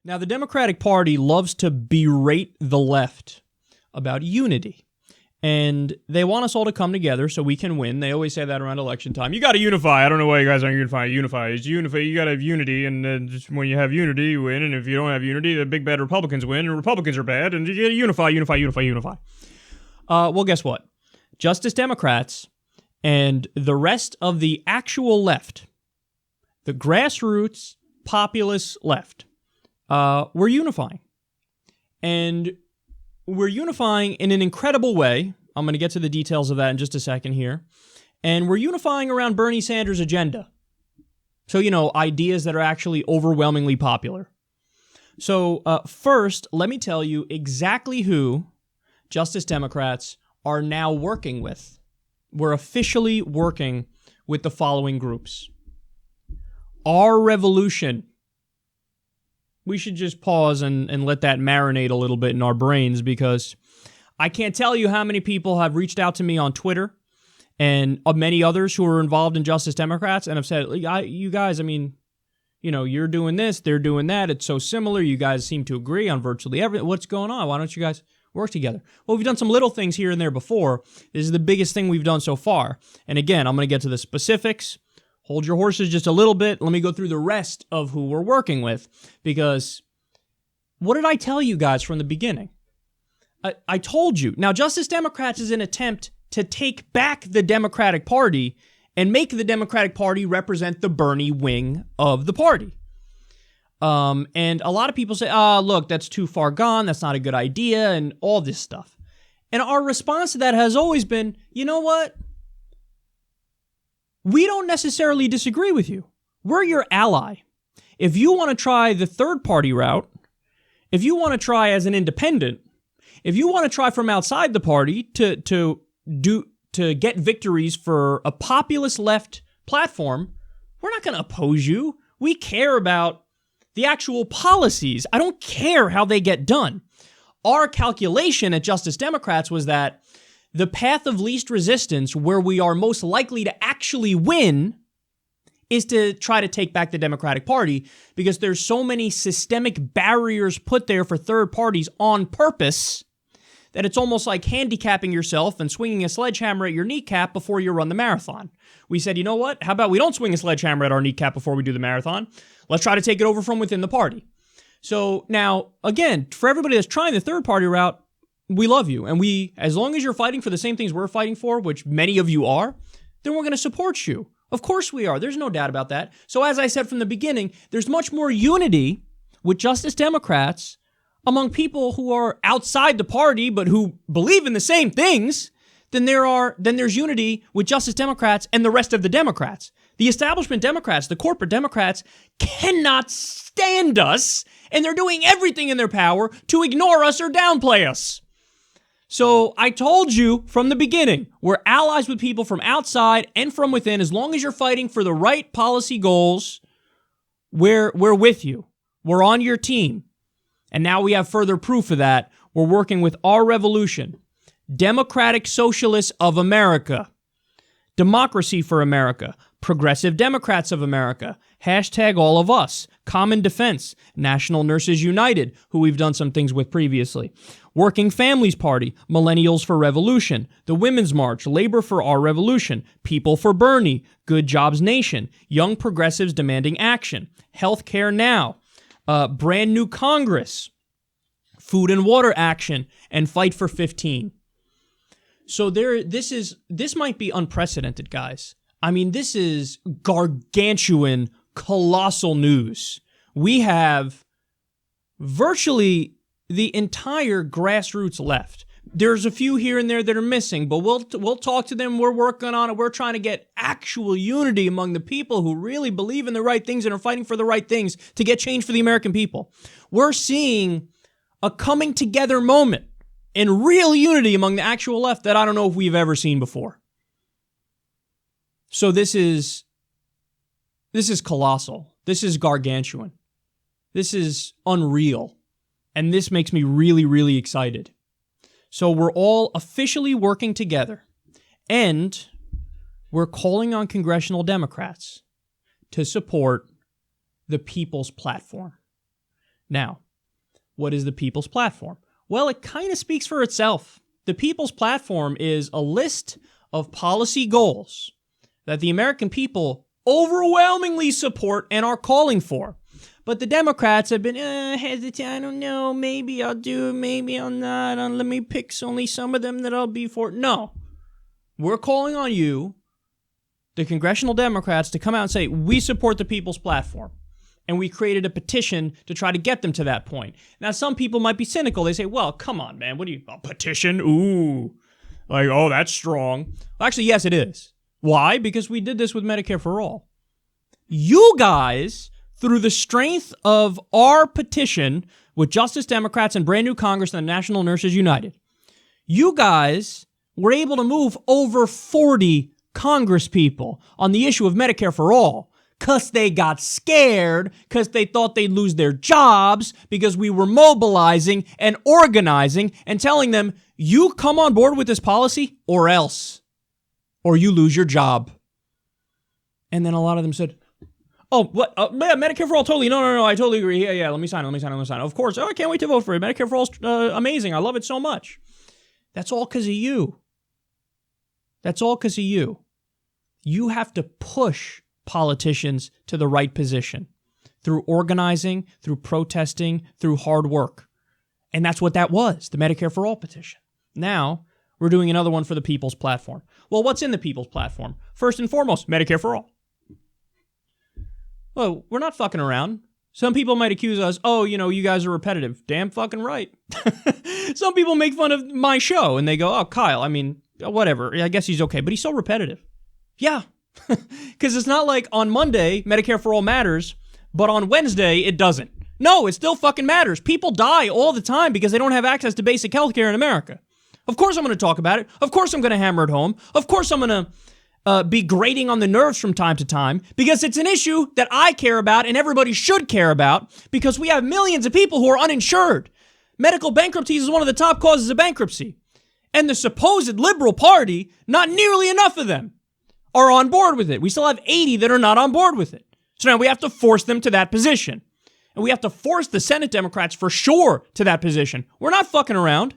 Now, the Democratic Party loves to berate the left about unity. And they want us all to come together so we can win. They always say that around election time. You got to unify. I don't know why you guys aren't unifying. Unify. You got to have unity, and just when you have unity, you win. And if you don't have unity, the big bad Republicans win, and Republicans are bad. And you got to unify. Well, guess what? Justice Democrats and the rest of the actual left, the grassroots populist left, we're unifying. And we're unifying in an incredible way. I'm going to get to the details of that in just a second here. And we're unifying around Bernie Sanders' agenda. So, ideas that are actually overwhelmingly popular. So, first, let me tell you exactly who Justice Democrats are now working with. We're officially working with the following groups. Our Revolution. We should just pause and let that marinate a little bit in our brains, because I can't tell you how many people have reached out to me on Twitter and many others who are involved in Justice Democrats and have said, you guys, you're doing this, they're doing that. It's so similar. You guys seem to agree on virtually everything. What's going on? Why don't you guys work together? Well, we've done some little things here and there before. This is the biggest thing we've done so far. And again, I'm going to get to the specifics. Hold your horses just a little bit. Let me go through the rest of who we're working with, because what did I tell you guys from the beginning? I told you. Now, Justice Democrats is an attempt to take back the Democratic Party and make the Democratic Party represent the Bernie wing of the party. And a lot of people say, look, that's too far gone. That's not a good idea, and all this stuff. And our response to that has always been, you know what? We don't necessarily disagree with you. We're your ally. If you want to try the third party route, if you want to try as an independent, if you want to try from outside the party to get victories for a populist left platform, we're not going to oppose you. We care about the actual policies. I don't care how they get done. Our calculation at Justice Democrats was that the path of least resistance, where we are most likely to actually win, is to try to take back the Democratic Party, because there's so many systemic barriers put there for third parties on purpose that it's almost like handicapping yourself and swinging a sledgehammer at your kneecap before you run the marathon. We said, you know what? How about we don't swing a sledgehammer at our kneecap before we do the marathon? Let's try to take it over from within the party. So now, again, for everybody that's trying the third party route, we love you. And as long as you're fighting for the same things we're fighting for, which many of you are, then we're going to support you. Of course we are. There's no doubt about that. So as I said from the beginning, there's much more unity with Justice Democrats among people who are outside the party but who believe in the same things than there's unity with Justice Democrats and the rest of the Democrats. The establishment Democrats, the corporate Democrats, cannot stand us, and they're doing everything in their power to ignore us or downplay us. So I told you from the beginning, we're allies with people from outside and from within. As long as you're fighting for the right policy goals, we're with you. We're on your team. And now we have further proof of that. We're working with Our Revolution, Democratic Socialists of America, Democracy for America, Progressive Democrats of America, #AllOfUs, Common Defense, National Nurses United, who we've done some things with previously, Working Families Party, Millennials for Revolution, the Women's March, Labor for Our Revolution, People for Bernie, Good Jobs Nation, Young Progressives Demanding Action, Healthcare Now, Brand New Congress, Food and Water Action, and Fight for 15. So this might be unprecedented, guys. I mean, this is gargantuan, colossal news. We have virtually the entire grassroots left. There's a few here and there that are missing, but we'll talk to them. We're working on it. We're trying to get actual unity among the people who really believe in the right things and are fighting for the right things to get change for the American people. We're seeing a coming together moment and real unity among the actual left that I don't know if we've ever seen before. So this is colossal. This is gargantuan. This is unreal. And this makes me really, really excited. So we're all officially working together, and we're calling on congressional Democrats to support the People's Platform. Now, what is the People's Platform? Well, it kind of speaks for itself. The People's Platform is a list of policy goals that the American people overwhelmingly support and are calling for. But the Democrats have been hesitant. I don't know. Maybe I'll do it. Maybe I'll not. Let me pick only some of them that I'll be for. No. We're calling on you, the congressional Democrats, to come out and say, we support the People's Platform. And we created a petition to try to get them to that point. Now, some people might be cynical. They say, well, come on, man. What do you, a petition? Ooh. Like, oh, that's strong. Well, actually, yes, it is. Why? Because we did this with Medicare for All. You guys, through the strength of our petition with Justice Democrats and Brand New Congress and the National Nurses United, you guys were able to move over 40 Congress people on the issue of Medicare for All because they got scared, because they thought they'd lose their jobs, because we were mobilizing and organizing and telling them, you come on board with this policy or else, or you lose your job. And then a lot of them said, oh, what? Medicare for All, totally. No, I totally agree. Yeah, let me sign. Of course. Oh, I can't wait to vote for it. Medicare for All is amazing. I love it so much. That's all because of you. You have to push politicians to the right position through organizing, through protesting, through hard work. And that's what that was, the Medicare for All petition. Now, we're doing another one for the People's Platform. Well, what's in the People's Platform? First and foremost, Medicare for All. Well, we're not fucking around. Some people might accuse us, oh, you guys are repetitive. Damn fucking right. Some people make fun of my show, and they go, oh, Kyle, I mean, whatever. I guess he's okay, but he's so repetitive. Yeah, because it's not like on Monday, Medicare for All matters, but on Wednesday, it doesn't. No, it still fucking matters. People die all the time because they don't have access to basic health care in America. Of course I'm going to talk about it. Of course I'm going to hammer it home. Of course I'm going to be grating on the nerves from time to time because it's an issue that I care about and everybody should care about because we have millions of people who are uninsured. Medical bankruptcy is one of the top causes of bankruptcy. And the supposed liberal party, not nearly enough of them are on board with it. We still have 80 that are not on board with it. So now we have to force them to that position. And we have to force the Senate Democrats for sure to that position. We're not fucking around.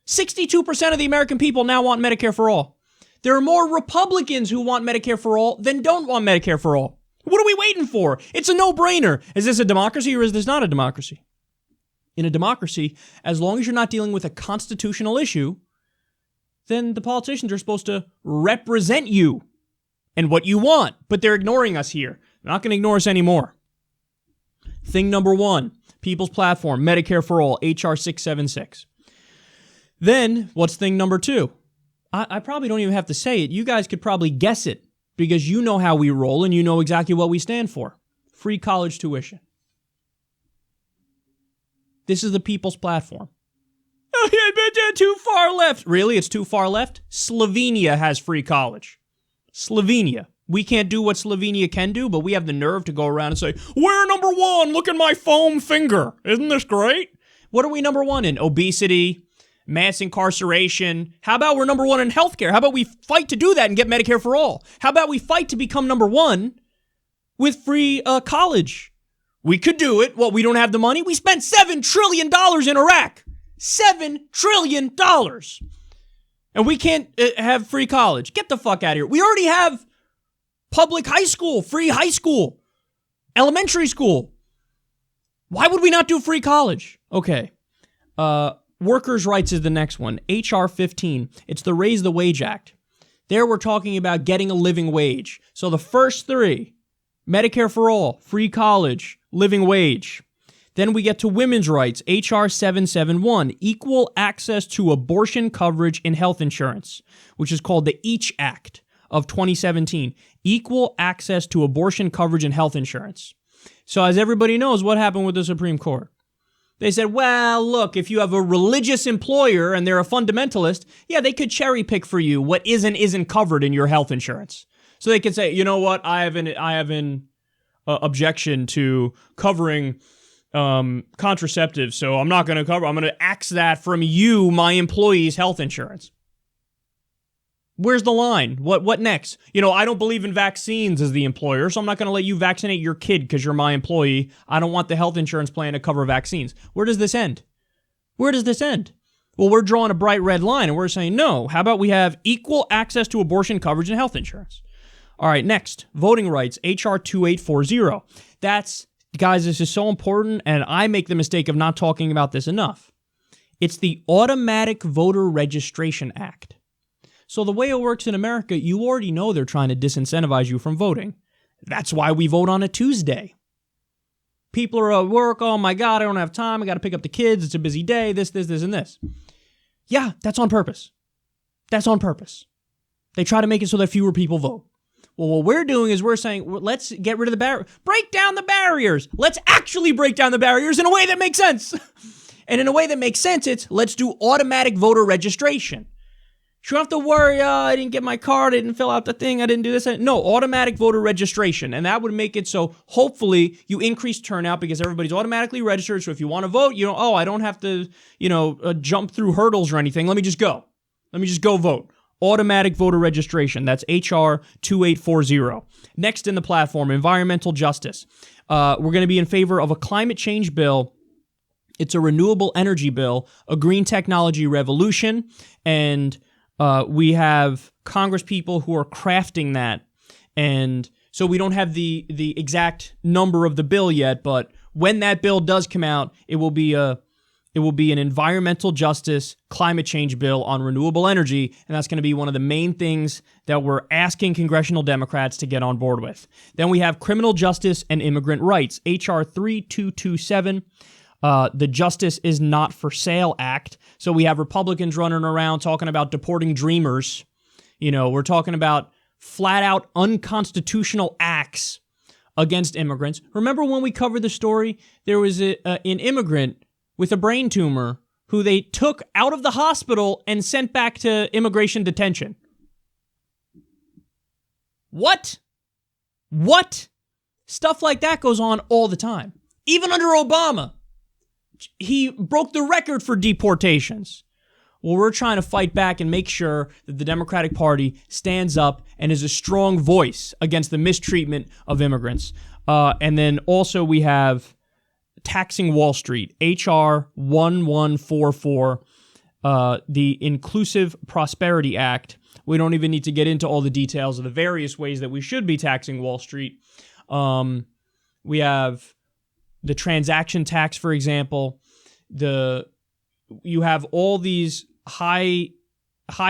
62% of the American people now want Medicare for All. There are more Republicans who want Medicare for All than don't want Medicare for All. What are we waiting for? It's a no-brainer. Is this a democracy or is this not a democracy? In a democracy, as long as you're not dealing with a constitutional issue, then the politicians are supposed to represent you and what you want. But they're ignoring us here. They're not going to ignore us anymore. Thing number one, People's Platform, Medicare for All, HR 676. Then, what's thing number two? I probably don't even have to say it. You guys could probably guess it because you know how we roll and you know exactly what we stand for. Free college tuition. This is the People's Platform. Oh, yeah, too far left. Really? It's too far left? Slovenia has free college. Slovenia. We can't do what Slovenia can do, but we have the nerve to go around and say, we're number one. Look at my foam finger. Isn't this great? What are we number one in? Obesity, mass incarceration. How about we're number one in healthcare? How about we fight to do that and get Medicare for All? How about we fight to become number one with free college? We could do it. Well, we don't have the money. We spent $7 trillion in Iraq. $7 trillion. And we can't have free college. Get the fuck out of here. We already have public high school, free high school, elementary school. Why would we not do free college? Okay. Workers' rights is the next one. HR 15. It's the Raise the Wage Act. There we're talking about getting a living wage. So the first three, Medicare for All, free college, living wage. Then we get to women's rights, HR 771, equal access to abortion coverage in health insurance, which is called the EACH Act of 2017, equal access to abortion coverage in health insurance. So as everybody knows, what happened with the Supreme Court? They said, well, look, if you have a religious employer and they're a fundamentalist, yeah, they could cherry pick for you what isn't covered in your health insurance. So they could say, you know what, I have an objection to covering contraceptives, so I'm not going to I'm going to axe that from you, my employee's health insurance. Where's the line? What next? I don't believe in vaccines as the employer, so I'm not going to let you vaccinate your kid because you're my employee. I don't want the health insurance plan to cover vaccines. Where does this end? Where does this end? Well, we're drawing a bright red line, and we're saying, no, how about we have equal access to abortion coverage and health insurance? All right, next, voting rights, H.R. 2840. Guys, this is so important, and I make the mistake of not talking about this enough. It's the Automatic Voter Registration Act. So the way it works in America, you already know they're trying to disincentivize you from voting. That's why we vote on a Tuesday. People are at work, oh my God, I don't have time, I got to pick up the kids, it's a busy day, this, and this. Yeah, that's on purpose. That's on purpose. They try to make it so that fewer people vote. Well, what we're doing is we're saying, let's get rid of the barrier, break down the barriers. Let's actually break down the barriers in a way that makes sense. And in a way that makes sense, it's let's do automatic voter registration. You don't have to worry, I didn't get my card, I didn't fill out the thing, I didn't do this. No, automatic voter registration. And that would make it so hopefully you increase turnout because everybody's automatically registered. So if you want to vote, I don't have to, jump through hurdles or anything. Let me just go. Let me just go vote. Automatic voter registration. That's H.R. 2840. Next in the platform, environmental justice. We're going to be in favor of a climate change bill. It's a renewable energy bill, a green technology revolution, and we have Congress people who are crafting that, and so we don't have the exact number of the bill yet. But when that bill does come out, it will be an environmental justice climate change bill on renewable energy, and that's going to be one of the main things that we're asking congressional Democrats to get on board with. Then we have criminal justice and immigrant rights, H.R. 3227. The Justice is Not for Sale Act. So we have Republicans running around talking about deporting dreamers. We're talking about flat out unconstitutional acts against immigrants. Remember when we covered the story? There was an immigrant with a brain tumor who they took out of the hospital and sent back to immigration detention. What? Stuff like that goes on all the time. Even under Obama. He broke the record for deportations. Well, we're trying to fight back and make sure that the Democratic Party stands up and is a strong voice against the mistreatment of immigrants. And then also we have taxing Wall Street, H.R. 1144, the Inclusive Prosperity Act. We don't even need to get into all the details of the various ways that we should be taxing Wall Street. We have the transaction tax, for example. You have all these high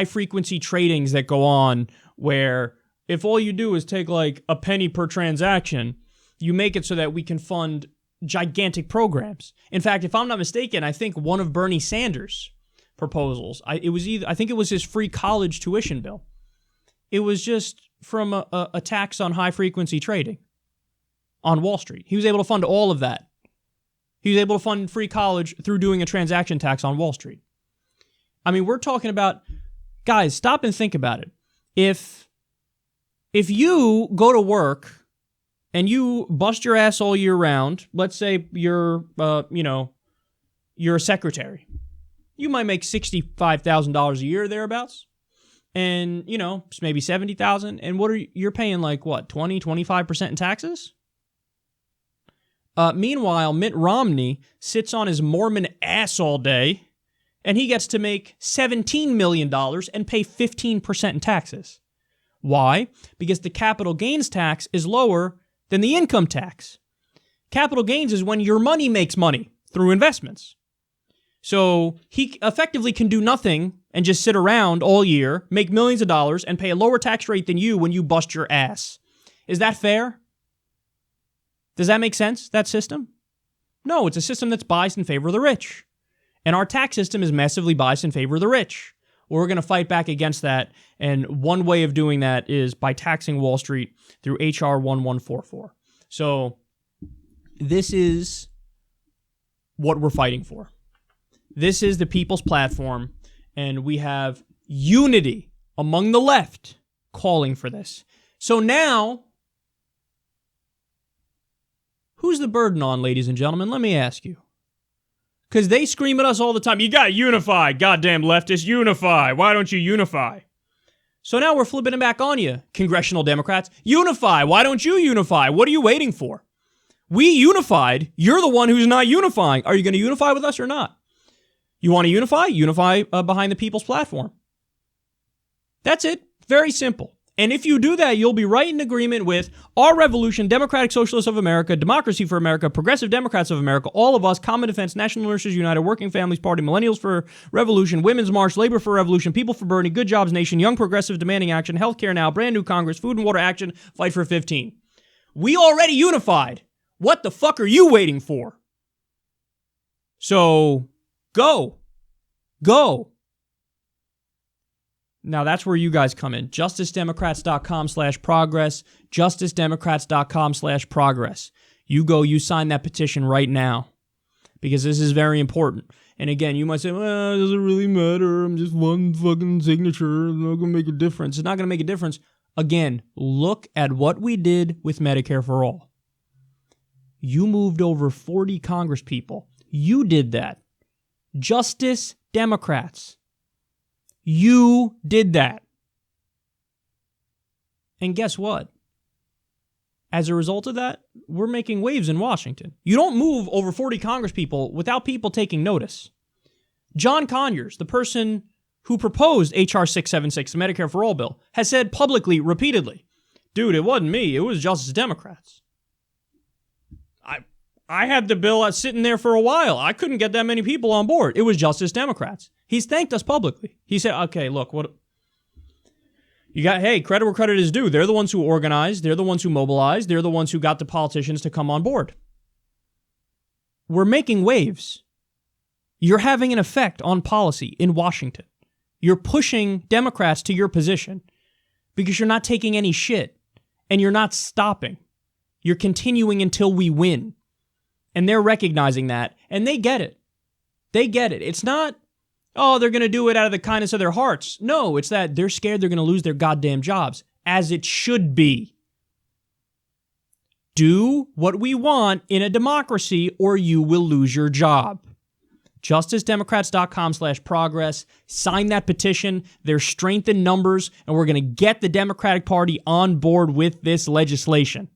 frequency tradings that go on where if all you do is take like a penny per transaction, you make it so that we can fund gigantic programs. In fact, if I'm not mistaken, I think one of Bernie Sanders' proposals, I think it was his free college tuition bill. It was just from a tax on high frequency trading on Wall Street. He was able to fund all of that. He was able to fund free college through doing a transaction tax on Wall Street. I mean, we're talking about, guys, stop and think about it. If you go to work and you bust your ass all year round, let's say you're a secretary, you might make $65,000 a year thereabouts, and maybe $70,000, and you're paying like what, 20-25% in taxes? Meanwhile, Mitt Romney sits on his Mormon ass all day, and he gets to make $17 million and pay 15% in taxes. Why? Because the capital gains tax is lower than the income tax. Capital gains is when your money makes money through investments. So he effectively can do nothing and just sit around all year, make millions of dollars, and pay a lower tax rate than you when you bust your ass. Is that fair? Does that make sense, that system? No, it's a system that's biased in favor of the rich. And our tax system is massively biased in favor of the rich. We're going to fight back against that, and one way of doing that is by taxing Wall Street through H.R. 1144. So this is what we're fighting for. This is the people's platform, and we have unity among the left calling for this. So now, who's the burden on, ladies and gentlemen? Let me ask you. Because they scream at us all the time, you got to unify, goddamn leftists, unify. Why don't you unify? So now we're flipping it back on you, congressional Democrats. Unify. Why don't you unify? What are you waiting for? We unified. You're the one who's not unifying. Are you going to unify with us or not? You want to unify? Unify behind the people's platform. That's it. Very simple. And if you do that, you'll be right in agreement with our revolution, Democratic Socialists of America, Democracy for America, Progressive Democrats of America, all of us, Common Defense, National Nurses United, Working Families Party, Millennials for Revolution, Women's March, Labor for Revolution, People for Bernie, Good Jobs Nation, Young Progressive Demanding Action, Healthcare Now, Brand New Congress, Food and Water Action, Fight for 15. We already unified. What the fuck are you waiting for? So, go. Go. Now, that's where you guys come in. JusticeDemocrats.com/progress. JusticeDemocrats.com/progress. You go, you sign that petition right now. Because this is very important. And again, you might say, well, does it really matter? I'm just one fucking signature. It's not going to make a difference. It's not going to make a difference. Again, look at what we did with Medicare for All. You moved over 40 Congress people. You did that. Justice Democrats. You did that. And guess what? As a result of that, we're making waves in Washington. You don't move over 40 Congress people without people taking notice. John Conyers, the person who proposed H.R. 676, the Medicare for All bill, has said publicly, repeatedly, dude, it wasn't me, it was Justice Democrats. I had the bill sitting there for a while. I couldn't get that many people on board. It was Justice Democrats. He's thanked us publicly. He said, okay, look, what you got? Hey, credit where credit is due. They're the ones who organized. They're the ones who mobilized. They're the ones who got the politicians to come on board. We're making waves. You're having an effect on policy in Washington. You're pushing Democrats to your position because you're not taking any shit and you're not stopping. You're continuing until we win. And they're recognizing that, and they get it. They get it. It's not, oh, they're going to do it out of the kindness of their hearts. No, it's that they're scared they're going to lose their goddamn jobs, as it should be. Do what we want in a democracy, or you will lose your job. JusticeDemocrats.com/progress. Sign that petition. There's strength in numbers, and we're going to get the Democratic Party on board with this legislation.